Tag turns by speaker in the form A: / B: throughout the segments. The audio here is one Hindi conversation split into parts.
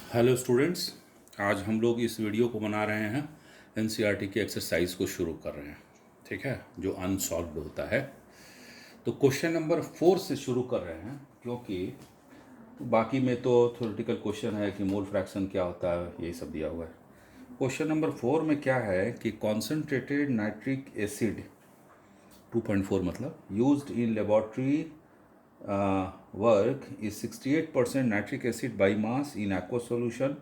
A: Hello students. आज हम लोग इस वीडियो को बना रहे हैं, एनसीईआरटी की एक्सरसाइज को शुरू कर रहे हैं। ठीक है, जो अनसॉल्व्ड होता है। तो क्वेश्चन नंबर 4 से शुरू कर रहे हैं, क्योंकि बाकी में तो थ्योरेटिकल क्वेश्चन है कि मोल फ्रैक्शन क्या होता है, यही सब दिया हुआ है। क्वेश्चन नंबर 4 में क्या है कि कॉन्सेंट्रेटेड नाइट्रिक एसिड 2.4 मतलब used in laboratory work is 68% nitric acid by mass in aqueous solution.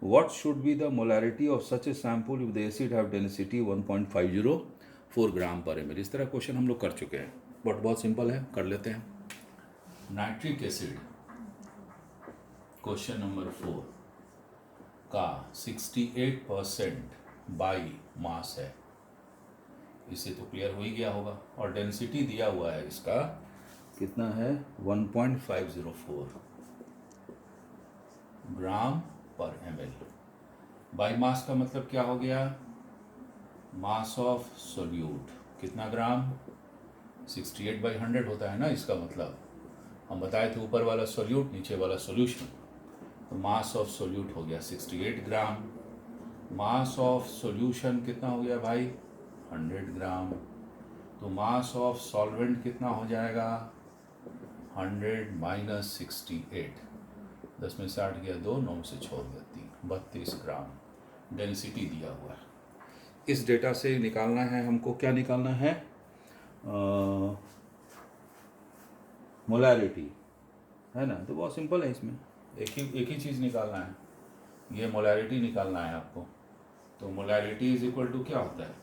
A: What should be the molarity of such a sample if the acid have density 1.504 ग्राम पर ml? इस तरह क्वेश्चन हम लोग कर चुके हैं, बट बहुत सिंपल है, कर लेते हैं। नाइट्रिक एसिड क्वेश्चन नंबर 4 का 68% बाई मास है, इससे तो क्लियर हो ही गया होगा। और डेंसिटी दिया हुआ है इसका कितना है, 1.504 ग्राम पर ml। बाई मास का मतलब क्या हो गया, मास ऑफ सोल्यूट कितना ग्राम, 68/100 होता है ना। इसका मतलब हम बताए थे ऊपर वाला सोल्यूट नीचे वाला सोल्यूशन, तो मास ऑफ सोल्यूट हो गया 68 ग्राम। मास ऑफ सोल्यूशन कितना हो गया भाई, 100 ग्राम। तो मास ऑफ सॉल्वेंट कितना हो जाएगा, 100 माइनस 68, 10 में से 8 गया 2, 9 से छोड़ गया 3, 32 ग्राम डेंसिटी दिया हुआ है। इस डेटा से निकालना है हमको, क्या निकालना है, मोलैरिटी, है ना। तो बहुत सिंपल है, इसमें एक ही चीज़ निकालना है, ये मोलैरिटी निकालना है आपको। तो मोलैरिटी इज इक्वल टू क्या होता है,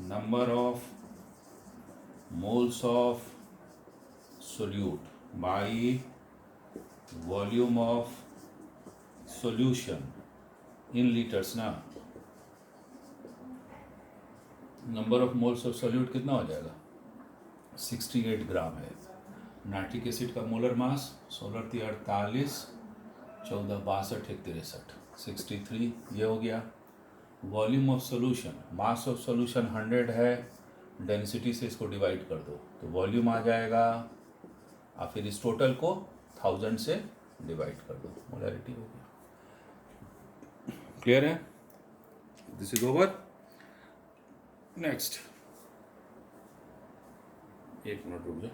A: number of moles of solute by volume of solution in liters ना। Number of moles of solute कितना हो जाएगा, 68 ग्राम है। नाइट्रिक एसिड का मोलर मास 16×48, 14×62, 63 ये हो गया। Volume of solution, mass of solution 100 है, डेंसिटी से इसको डिवाइड कर दो तो वॉल्यूम आ जाएगा, और फिर इस टोटल को 1000 से डिवाइड कर दो, मोलैरिटी हो गया। क्लियर है, दिस इज ओवर। नेक्स्ट, एक मिनट रुक जाओ।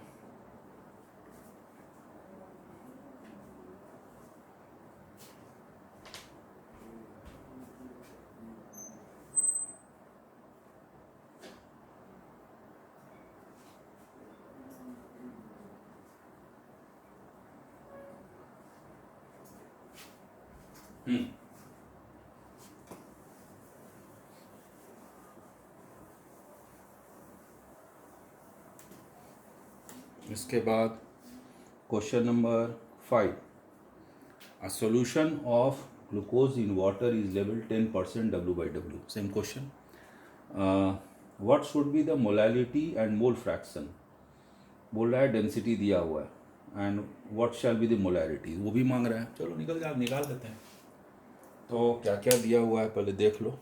A: इसके बाद question number 5, a solution of glucose in water is level 10% W/W। Same question, what should be the molality and mole fraction. बोल रहा है डेंसिटी दिया हुआ है, and what shall be the molarity, वो भी मांग रहा है। चलो निकाल देते हैं। तो क्या क्या दिया हुआ है पहले देख लो।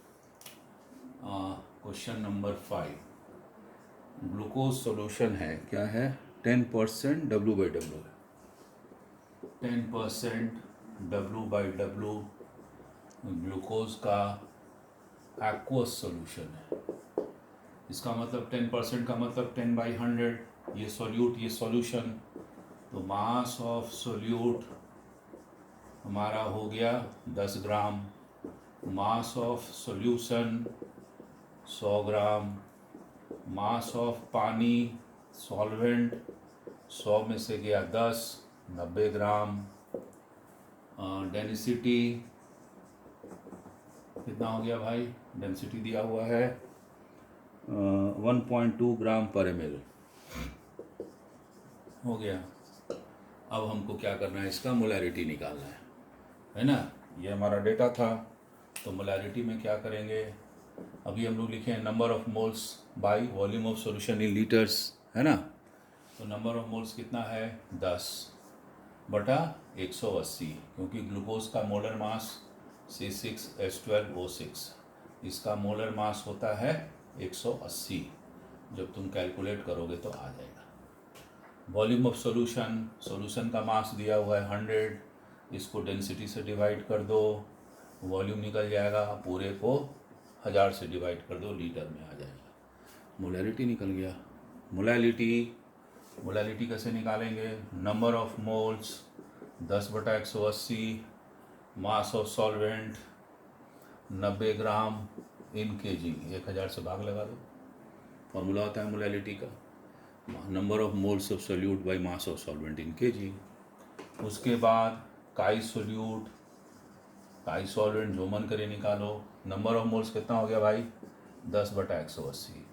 A: क्वेश्चन नंबर 5, ग्लूकोज सॉल्यूशन है, क्या है, 10% W/W है। 10% W/W ग्लूकोज का एक्वस सॉल्यूशन है। इसका मतलब 10% का मतलब 10/100, ये सॉल्यूट ये सॉल्यूशन। तो मास ऑफ सॉल्यूट हमारा हो गया 10 gram, mass of solution 100 gram, mass of पानी सॉल्वेंट 100 में से गया 10, 90 ग्राम। डेंसिटी कितना हो गया भाई, डेंसिटी दिया हुआ है 1.2 ग्राम पर ml हो गया। अब हमको क्या करना है, इसका मोलैरिटी निकालना है ना। ये हमारा डेटा था, तो मोलैरिटी में क्या करेंगे, अभी हम लोग लिखे हैं number of moles by volume of solution in litres, है ना। तो नंबर ऑफ मोल्स कितना है, 10/180, क्योंकि ग्लूकोज का मोलर मास C6H12O6, इसका मोलर मास होता है 180। जब तुम कैलकुलेट करोगे तो आ जाएगा। वॉल्यूम ऑफ सॉल्यूशन, सॉल्यूशन का मास दिया हुआ है 100, इसको डेंसिटी से डिवाइड कर दो, वॉल्यूम निकल जाएगा, पूरे को 1000 से डिवाइड कर दो, लीटर में आ जाएगा। मोलैलिटी निकल गया। मोलैलिटी कैसे निकालेंगे? Number of moles 10/180, mass of solvent 90 gram in KG, 1000 से भाग लगा दो। फॉर्मूला होता है मोलैलिटी का, number of moles of solute by mass of solvent in KG. उसके बाद काई सॉल्वेंट जो मन करे निकालो। नंबर ऑफ मोल्स कितना हो गया भाई? 10/180,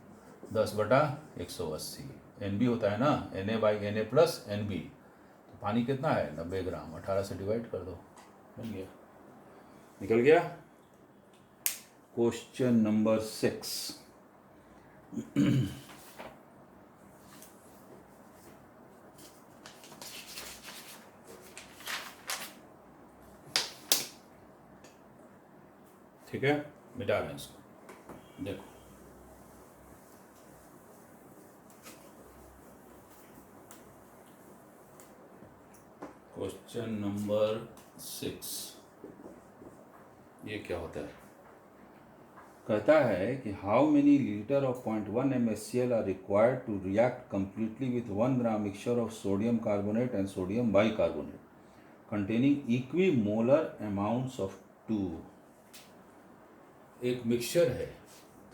A: 10/180 NB होता है ना, Na/Na प्लस NB। तो पानी कितना है? 90 ग्राम, 18 से डिवाइड कर दो, बन गया, निकल गया। Question number 6। ठीक है, मिटा दें इसको। देखो क्वेश्चन नंबर 6, ये क्या होता है? कहता है कि how many litre of 0.1 MnCl are required to react completely with 1 gram mixture of sodium carbonate and sodium bicarbonate containing equimolar amounts of 2। एक मिक्सचर है,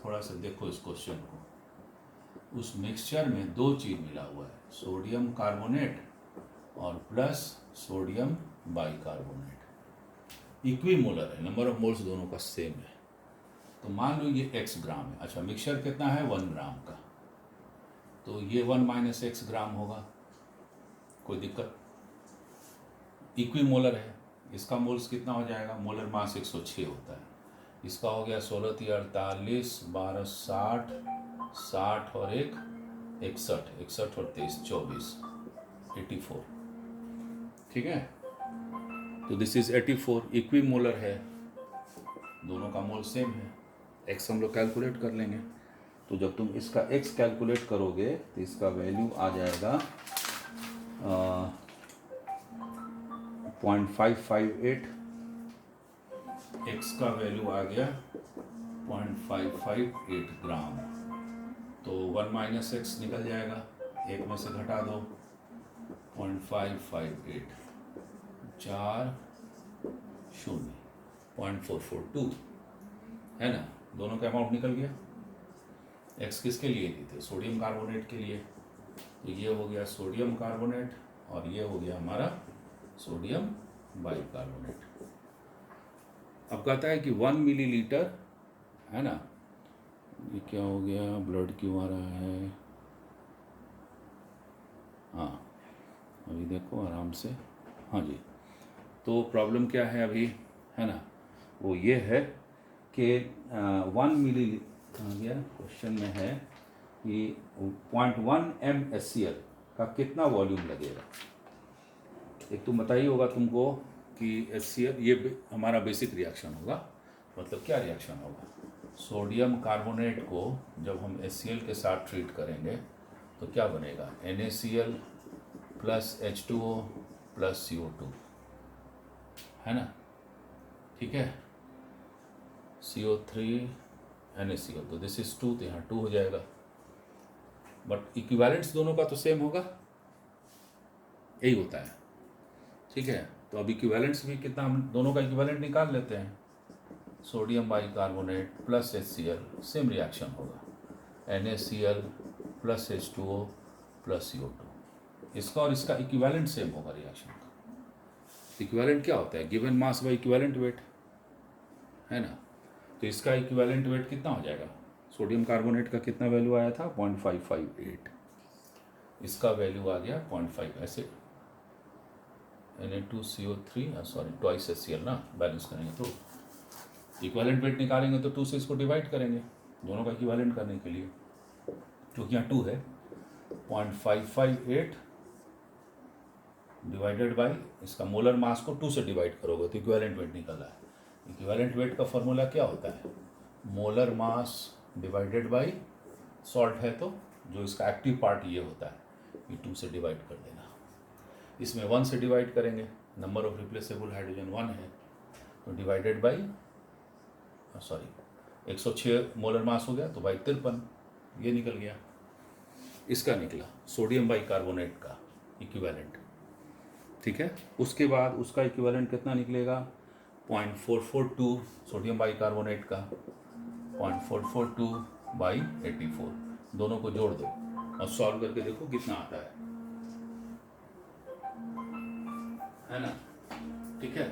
A: थोड़ा सा देखो इस क्वेश्चन को। उस मिक्सचर में दो चीज़ मिला हुआ है, सोडियम कार्बोनेट और प्लस सोडियम बाइकार्बोनेट। इक्विमोलर है, नंबर ऑफ मोल्स दोनों का सेम है। तो मान लो ये x ग्राम है। अच्छा, मिक्सचर कितना है? 1 ग्राम का, तो ये 1 - x ग्राम होगा, कोई दिक्कत? इक्विमोलर है, इसका मोल्स कितना हो जाएगा? मोलर मास 106 होता है। इसका हो गया 16 × 48, 12 60, 60 और 1 61, 61 और 23 24, 84। ठीक है, तो दिस इज 84, इक्विमोलर है, दोनों का मोल सेम है। x हम लोग कैलकुलेट कर लेंगे। तो जब तुम इसका x कैलकुलेट करोगे तो इसका वैल्यू आ जाएगा 0.558। x का वैल्यू आ गया 0.558 ग्राम। तो 1 - x निकल जाएगा, एक में से घटा दो, 0.558 4 0 0.442 है ना। दोनों का अमाउंट निकल गया। x किसके लिए दी थे? सोडियम कार्बोनेट के लिए। तो ये हो गया सोडियम कार्बोनेट और ये हो गया हमारा सोडियम बाइकार्बोनेट। अब कहता है कि 1 मिलीलीटर है ना, ये क्या हो गया? ब्लड क्यों आ रहा है? हाँ, अभी देखो आराम से। हाँ जी, तो प्रॉब्लम क्या है अभी, है ना, वो ये है कि 1 मिली गया क्वेश्चन में है कि 0.1 MnCl का कितना वॉल्यूम लगेगा। एक तो बताइए होगा तुमको कि HCl ये हमारा बेसिक रिएक्शन होगा। मतलब क्या रिएक्शन होगा? सोडियम कार्बोनेट को जब हम HCl के साथ ट्रीट करेंगे तो क्या बनेगा? NaCl plus H2O plus CO2, है ना। ठीक है, CO3 NaCl, तो दिस इज 2, तो यहाँ 2 हो जाएगा। बट इक्विवेलेंट्स दोनों का तो सेम होगा, यही होता है। ठीक है, तो अब इक्विवेलेंट्स भी कितना, हम दोनों का इक्विवेलेंट निकाल लेते हैं। Sodium bicarbonate plus HCl, same reaction होगा, NaCl plus H2O plus CO2। इसका और इसका इक्विवेलेंट सेम होगा रिएक्शन का। इक्विवेलेंट क्या होता है? Given mass by equivalent weight, है ना। तो इसका इक्विवेलेंट वेट कितना हो जाएगा? सोडियम कार्बोनेट का कितना वैल्यू आया था? 0.558। इसका वैल्यू आ गया 0.5। ऐसे Na2CO3 सॉरी ट्वाइस HCl ना, बैलेंस करेंगे तो इक्विवेलेंट वेट निकालेंगे तो 2 से इसको डिवाइड करेंगे दोनों का इक्विवेलेंट करने के लिए, क्योंकि यहाँ 2 है। 0.558 डिवाइडेड बाई इसका मोलर मास को 2 से डिवाइड करोगे तो इक्विवेलेंट वेट निकल है। इक्विवेलेंट वेट का फॉर्मूला क्या होता है? Molar mass divided by salt है तो जो इसका एक्टिव पार्ट ये होता है, ये 2 से डिवाइड कर देना। इसमें 1 से डिवाइड करेंगे, नंबर ऑफ रिप्लेसेबल हाइड्रोजन 1 है, तो डिवाइडेड बाई 106 मोलर मास हो गया, तो बाई 53 ये निकल गया। इसका निकला सोडियम बाइकार्बोनेट का इक्विवेलेंट, ठीक है। उसके बाद उसका इक्विवेलेंट कितना निकलेगा, 0.442 सोडियम बाइकार्बोनेट का, 0.442 बाई 84, दोनों को जोड़ दो और सॉल्व करके देखो कितना आता है ना, ठीक है।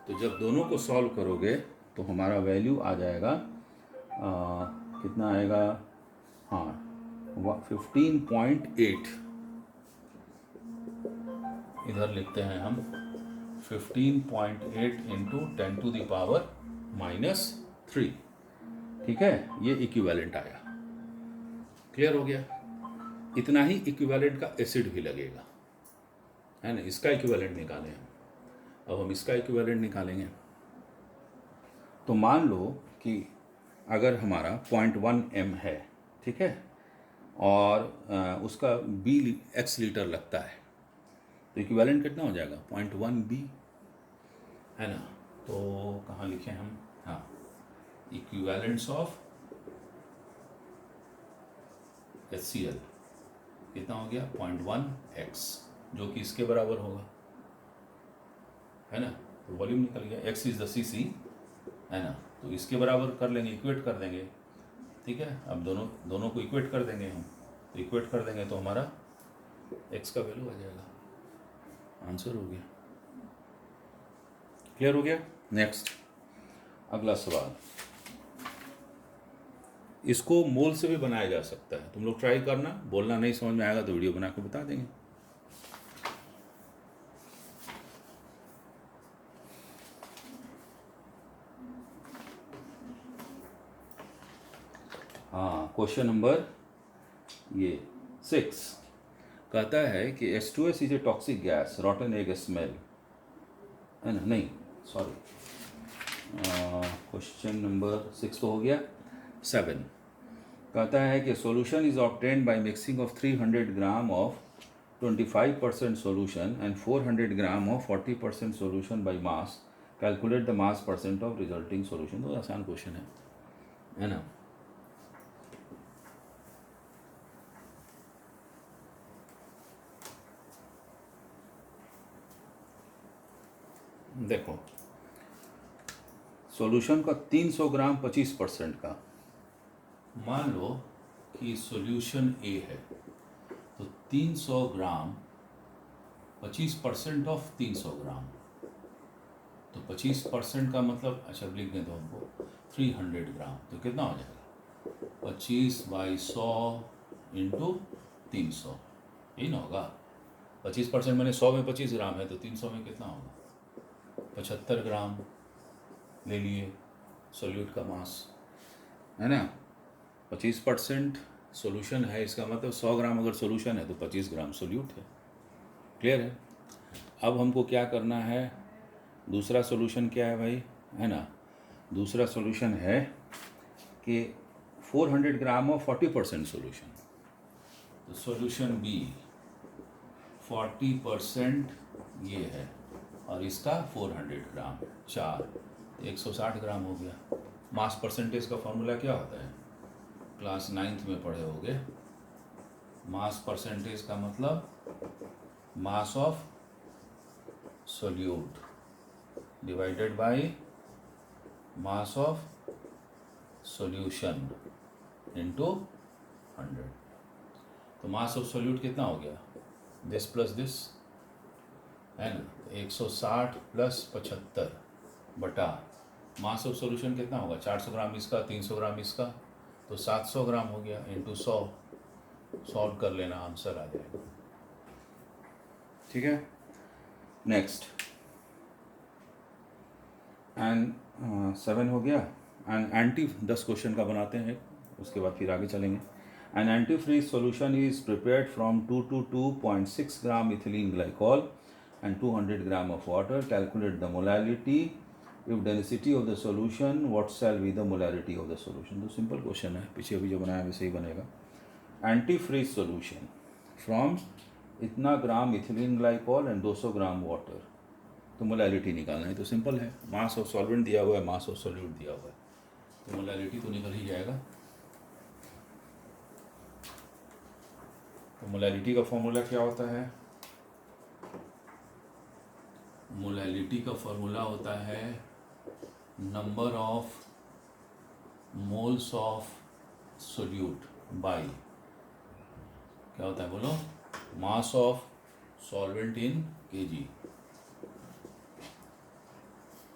A: तो जब दोनों को सॉल्व करोगे तो हमारा वैल्यू आ जाएगा कितना आएगा, हाँ 15.8, इधर लिखते हैं हम 15.8 इंटू 10⁻⁻3, ठीक है। ये इक्विवेलेंट आया, क्लियर हो गया। इतना ही इक्विवेलेंट का एसिड भी लगेगा, है ना। इसका इक्विवेलेंट निकालें हम, अब हम इसका इक्विवेलेंट निकालेंगे। तो मान लो कि अगर हमारा 0.1 m है, ठीक है, और उसका x लीटर लगता है, तो इक्विवेलेंट कितना हो जाएगा 0.1 b, है ना। तो कहाँ लिखे हम, हाँ, इक्विवेलेंट्स ऑफ HCl कितना हो गया 0.1 x, जो कि इसके बराबर होगा, है ना। तो वॉल्यूम निकल गया, x इज द cc, है ना। तो इसके बराबर कर लेंगे, इक्वेट कर देंगे, ठीक है। अब दोनों को इक्वेट कर देंगे हम, तो इक्वेट कर देंगे तो हमारा x का वैल्यू आ जाएगा, आंसर हो गया, क्लियर हो गया। नेक्स्ट अगला सवाल, इसको मोल से भी बनाया जा सकता है, तुम लोग ट्राई करना, बोलना नहीं समझ में आएगा तो वीडियो बना के बता देंगे। हाँ, क्वेश्चन नंबर ये 6 कहता है कि H2S is a toxic gas, रॉटन egg smell, है ना, नहीं सॉरी, क्वेश्चन नंबर 6 तो हो गया। 7 कहता है कि solution is obtained by mixing of 300 gram of 25% solution and 400 gram of 40% solution by mass, calculate the mass percent of resulting solution. तो आसान क्वेश्चन है ना। देखो सॉल्यूशन का 300 ग्राम 25% का, मान लो कि सॉल्यूशन ए है, तो 300 ग्राम 25% ऑफ 300 ग्राम, तो 25% का मतलब, अच्छा लिख दें तो हमको 300 ग्राम, तो कितना हो जाएगा 25/100 इंटू 300, यही ना होगा। 25% मैंने 100 में 25 ग्राम है, तो 300 में कितना होगा 75 ग्राम ले लिए सोल्यूट का मास, है ना। 25% सोल्यूशन है, इसका मतलब 100 ग्राम अगर सोल्यूशन है तो 25 ग्राम सोल्यूट है, क्लियर है। अब हमको क्या करना है, दूसरा सोल्यूशन क्या है भाई, है ना। दूसरा सोल्यूशन है कि 400 ग्राम ऑफ 40% सोल्यूशन, तो सोल्यूशन बी 40% ये है और इसका 400 ग्राम 4, तो 160 ग्राम हो गया। मास परसेंटेज का फॉर्मूला क्या होता है, क्लास 9th में पढ़े होगे। मास परसेंटेज का मतलब mass of solute divided by mass of solution into 100। तो मास ऑफ सोल्यूट कितना हो गया, दिस प्लस दिस, है ना। 160 प्लस 75 बटा मास ऑफ सोल्यूशन कितना होगा, 400 ग्राम इसका, 300 ग्राम इसका, तो 700 ग्राम हो गया इंटू 100, सॉल्व कर लेना, आंसर आ जाएगा, ठीक है। नेक्स्ट एंड 7 हो गया। एंड एंटी 10 क्वेश्चन का बनाते हैं, उसके बाद फिर आगे चलेंगे। An anti freeze solution is prepared from 2 to 2.6 gram ethylene glycol and 200 gram of water. Calculate the molality. If density of the solution, what shall be the molarity of the solution? तो सिंपल क्वेश्चन है, पीछे अभी जो बनाया वैसे ही बनेगा। एंटी फ्रीज सोल्यूशन फ्रॉम इतना gram ethylene glycol and 200 gram water, तो मोलैलिटी निकालना है। तो सिंपल है, मास ऑफ सॉल्वेंट दिया हुआ है, मास ऑफ सोल्यूट दिया हुआ है, तो मोलैलिटी तो निकल ही जाएगा। तो मोलैलिटी का फॉर्मूला क्या होता है? मोलैलिटी का फॉर्मूला होता है number of moles of solute by, क्या होता है बोलो, mass of solvent in KG,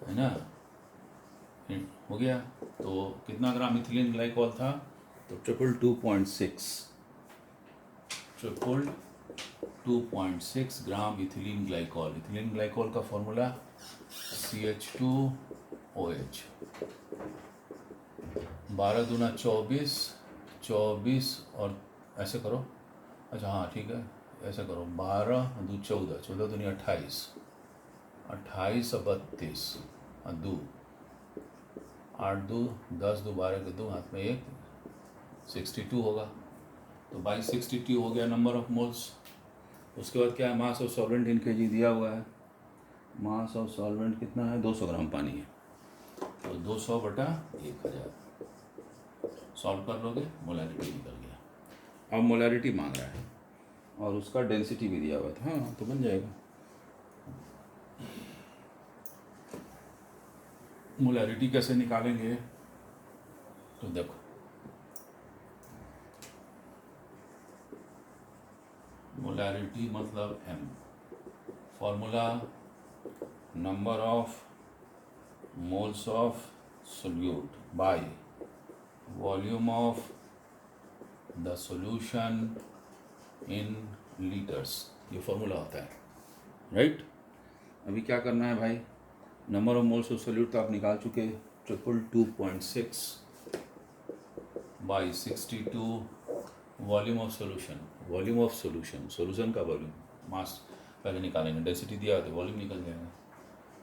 A: है ना। हो गया। तो कितना ग्राम इथिलीन ग्लाइकॉल था? तो 2.6 gram ethylene glycol. Ethylene glycol का फॉर्मूला CH2OH। 12 दूना 24 और ऐसे करो, अच्छा हाँ ठीक है, ऐसे करो, 12 दू 14, 14 दूनी 28, 28 और 32 और 2, 8 2 10, 2 12 के 2, हाथ में 1, 62 होगा। तो 62 हो गया नंबर ऑफ मोल्स। उसके बाद क्या है? मास ऑफ सॉल्वेंट इन केजी दिया हुआ है। मास ऑफ सॉल्वेंट कितना है? 200 ग्राम पानी है, तो 200 बटा 1000 सॉल्व कर लोगे, मोलैरिटी निकल गया। अब मोलैरिटी मांग रहा है और उसका डेंसिटी भी दिया हुआ था। हाँ तो बन जाएगा। मोलैरिटी कैसे निकालेंगे? तो देखो, मोलैरिटी मतलब m, formula number of moles of solute by volume of the solution in litres, ये फॉर्मूला होता है, राइट। अभी क्या करना है भाई? Number of moles of solute तो आप निकाल चुके, 2.6 by 62 volume of solution. Volume of solution का वॉल्यूम, मास पहले निकालेंगे, डेंसिटी दिया है तो वॉल्यूम निकल जाएगा।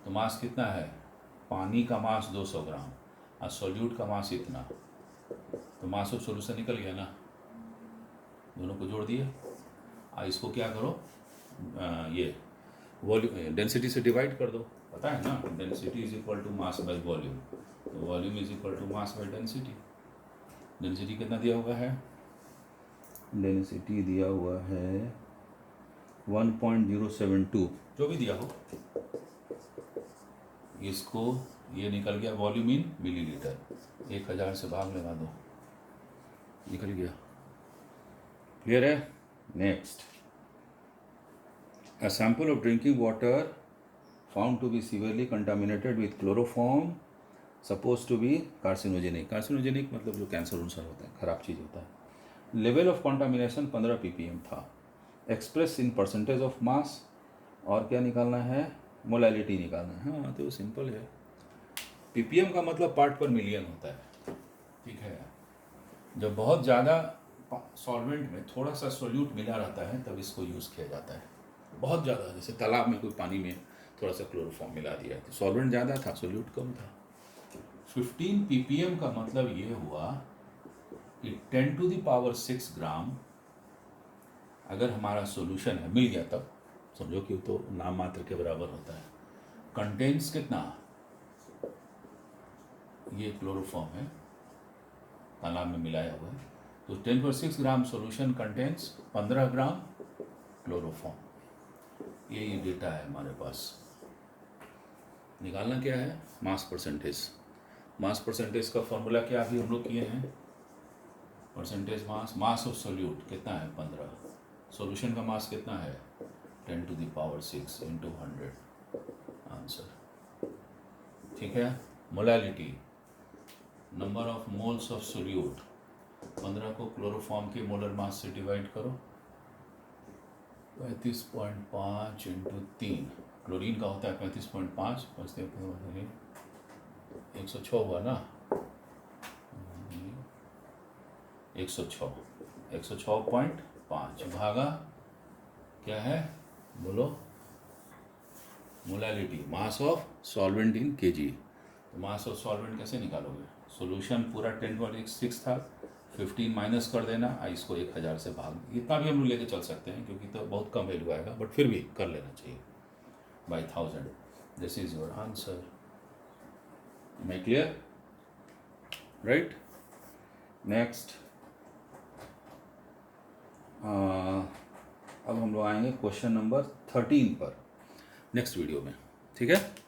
A: तो मास कितना है? पानी का मास 200 ग्राम और सोल्यूट का मास इतना, तो मास ऑफ सोल्यूशन निकल गया ना, दोनों को जोड़ दिए। इसको क्या करो, ये वॉल्यूम डेंसिटी से डिवाइड कर दो, पता है ना, density is equal to mass by volume, तो volume is equal to mass by density. Density कितना दिया हुआ है? डेंसिटी दिया हुआ है 1.072, जो भी दिया हो। इसको ये निकल गया वॉल्यूम इन मिलीलीटर, 1000 से भाग लगा दो, निकल गया। क्लियर है? Next, a sample of drinking water found to be severely contaminated with chloroform supposed to be carcinogenic। carcinogenic मतलब जो कैंसर उनसर होता है, खराब चीज़ होता है। लेवल ऑफ कंटामिनेशन 15 ppm था। Express in percentage of mass, और क्या निकालना है? मोलैलिटी निकालना है। हाँ तो सिंपल है, ppm का मतलब पार्ट पर मिलियन होता है, ठीक है। जब बहुत ज़्यादा सॉल्वेंट में थोड़ा सा सोल्यूट मिला रहता है तब इसको यूज़ किया जाता है। बहुत ज़्यादा, जैसे तालाब में कोई पानी में थोड़ा सा क्लोरोफॉर्म मिला दिया तो सॉल्वेंट ज़्यादा था, सोल्यूट कम था। 15 ppm का मतलब ये हुआ कि 10⁶ ग्राम अगर हमारा सॉल्यूशन है, मिल गया तब समझो कि तो नाम मात्र के बराबर होता है। कंटेंस कितना? ये क्लोरोफॉर्म है, तालाब में मिलाया हुआ है, तो 10⁶ ग्राम सॉल्यूशन कंटेंस 15 ग्राम क्लोरोफॉर्म। ये डेटा है हमारे पास। निकालना क्या है? Mass percentage. मास परसेंटेज का फॉर्मूला क्या अभी हम लोग किए हैं? परसेंटेज मास ऑफ सोल्यूट कितना है? 15। सॉल्यूशन का मास कितना है? 10⁶ इंटू 100, आंसर। ठीक है। Molality number of moles of solute, 15 को क्लोरोफॉर्म के मोलर मास से डिवाइड करो, 35.5 इंटू 3। क्लोरीन का होता है 35.5, 106 हुआ ना, 106.5 भागा क्या है बोलो? Molality, mass of solvent in KG. तो मास ऑफ सॉल्वेंट कैसे निकालोगे? सॉल्यूशन पूरा 10⁶ था, 15 माइनस कर देना, इसको 1000 से भाग, इतना भी हम लोग लेके चल सकते हैं क्योंकि तो बहुत कम वैल्यू आएगा, बट फिर भी कर लेना चाहिए by 1000। This is your answer. मैं क्लियर? राइट। नेक्स्ट, अब हम लोग आएंगे क्वेश्चन नंबर 13 पर नेक्स्ट वीडियो में। ठीक है।